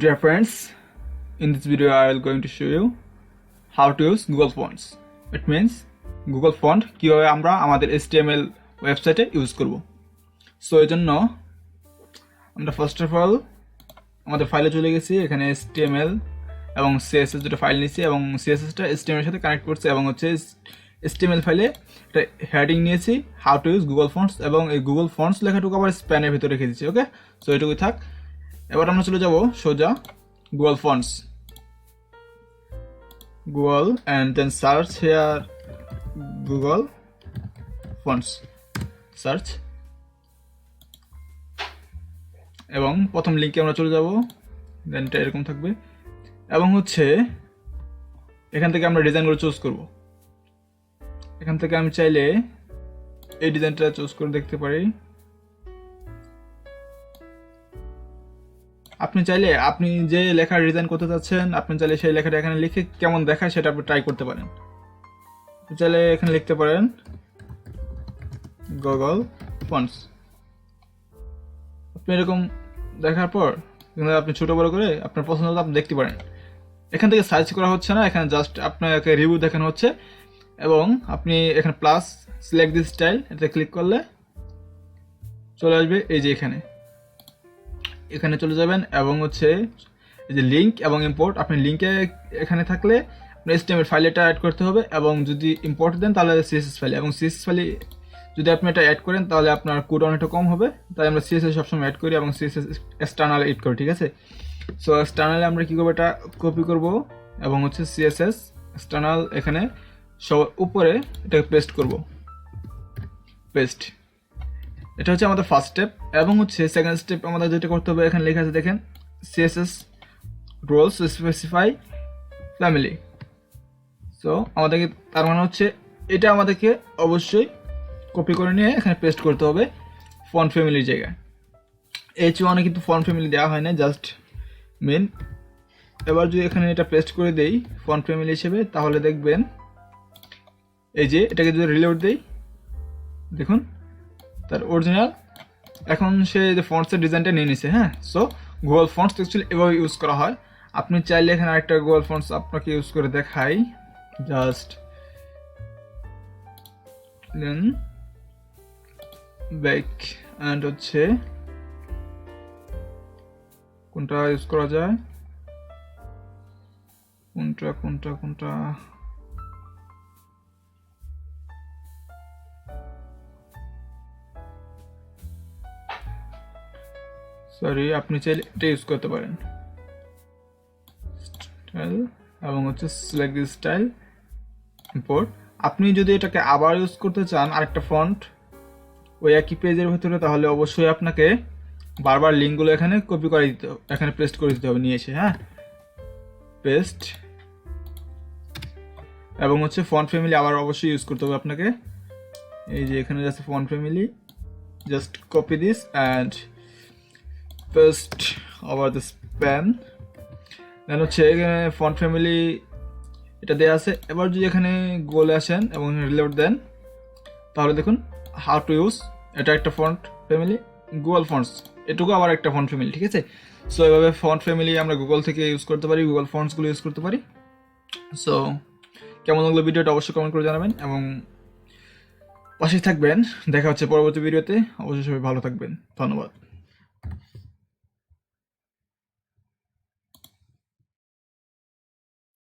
Good day friends, in this video I will going to show you how to use Google Fonts. It means Google Font কিভাবে আমরা আমাদের HTML ওয়েবসাইটে use করব। So এজন্য আমরা first of all আমাদের ফাইলে চলে গেছি, এখানে HTML এবং CSS দুটো ফাইল নিয়েছি এবং CSS টা HTML এর সাথে কানেক্ট করছি এবং হচ্ছে HTML ফাইলে একটা হেডিং নিয়েছি how to use Google fonts এবং এই গুগল ফন্টস লেখাটুকু আবার স্প্যানের ভিতরে রেখে দিয়েছি। ওকে, সো এটুকুই থাক। এবার আমরা চলে যাব সোজা Google fonts, Google and then search here Google fonts search এবং প্রথম লিংকে আমরা চলে যাব, দেন এটা এরকম থাকবে এবং হচ্ছে এখান থেকে আমরা ডিজাইনগুলো চুজ করব। এখান থেকে আমি চাইলে এই ডিজাইনটা চুজ করে দেখতে পারি। আপনি চাইলে আপনি যে লেখার ডিজাইন করতে চাচ্ছেন আপনি চাইলে সেই লেখাটা এখানে লিখে কেমন দেখায় সেটা আপনি ট্রাই করতে পারেন। চাইলে এখানে লিখতে পারেন গুগল ফন্টস। আপনি এরকম দেখার পর আপনি ছোট বড় করে আপনার পছন্দ মতো আপনি দেখতে পারেন। এখান থেকে সার্চ করা হচ্ছে না, এখানে জাস্ট আপনাকে রিভিউ দেখানো হচ্ছে এবং আপনি এখানে প্লাস সিলেক্ট দিস স্টাইল এটাতে ক্লিক করলে চলে আসবে এই যে এখানে চলে যাবেন এবং হচ্ছে এই যে লিংক এবং ইম্পোর্ট, আপনি লিংকে এখানে থাকলে আপনার HTML ফাইল এটা অ্যাড করতে হবে এবং যদি ইম্পোর্ট দেন তাহলে CSS ফাইল এবং CSS ফাইলে যদি আপনি এটা অ্যাড করেন তাহলে আপনার কোড অনেকটা কম হবে, তাই আমরা CSS সবসময় অ্যাড করি এবং CSS এক্সটার্নাল এড করি। ঠিক আছে, সো এক্সটার্নালে আমরা কী করবো, এটা কপি করব এবং হচ্ছে CSS এক্সটার্নাল এখানে সব উপরে এটাকে পেস্ট করব। পেস্ট, এটা হচ্ছে আমাদের ফার্স্ট স্টেপ এবং হচ্ছে সেকেন্ড স্টেপ আমাদের যেটা করতে হবে, এখানে লেখা আছে দেখেন CSS rules specify family. So আমাদেরকে তার মানে হচ্ছে এটা আমাদেরকে অবশ্যই কপি করে নিয়ে এখানে পেস্ট করতে হবে ফন্ট ফ্যামিলির জায়গায়। H1 কিন্তু ফন্ট ফ্যামিলি দেওয়া হয় না, জাস্ট মেন। এবার যদি এখানে এটা পেস্ট করে দেই ফন্ট ফ্যামিলি হিসেবে তাহলে দেখবেন এই যে এটাকে যদি রিলোড দেই দেখুন তার অরিজিনাল এখন সে যে ফন্টসের ডিজাইনটা নিয়ে নিছে। হ্যাঁ, সো গুগল ফন্টস অ্যাকচুয়ালি এভাবে ইউজ করা হয়। আপনি চাইলে এখানে আরেকটা গুগল ফন্টস আপনাকে ইউজ করে দেখাই, জাস্ট দেন ব্যাক অ্যান্ড হচ্ছে কোনটা ইউজ করা যায়, কোনটা সরি, আপনি চাইলে এটা ইউজ করতে পারেন স্টাইল এবং হচ্ছে সিলেক্ট দিস স্টাইল ইম্পোর্ট। আপনি যদি এটাকে আবার ইউজ করতে চান আরেকটা ফন্ট ওই একই পেজের ভিতরে তাহলে অবশ্যই আপনাকে বারবার লিঙ্কগুলো এখানে কপি করে দিতে হবে, এখানে পেস্ট করে দিতে হবে নিয়ে এসে। হ্যাঁ, পেস্ট এবং হচ্ছে ফন্ট ফ্যামিলি আবার অবশ্যই ইউজ করতে হবে আপনাকে। এই যে এখানে যাচ্ছে font family, just copy this and paste over this pan. Then হচ্ছে এখানে ফন্ট ফ্যামিলি এটা দেওয়া আছে। এবার যদি এখানে গুগলে আসেন এবং রিলোড দেন তাহলে দেখুন হাউ টু ইউজ, এটা একটা ফন্ট ফ্যামিলি গুগল ফন্টস, এটুকু আবার একটা ফন্ট ফ্যামিলি। ঠিক আছে, সো এভাবে ফন্ট ফ্যামিলি আমরা গুগল থেকে ইউজ করতে পারি, গুগল ফন্টসগুলো ইউজ করতে পারি। সো কেমন লাগলো ভিডিওটা অবশ্যই কমেন্ট করে জানাবেন এবং পাশে থাকবেন। দেখা হচ্ছে পরবর্তী ভিডিওতে, অবশ্যই সবাই ভালো থাকবেন, ধন্যবাদ।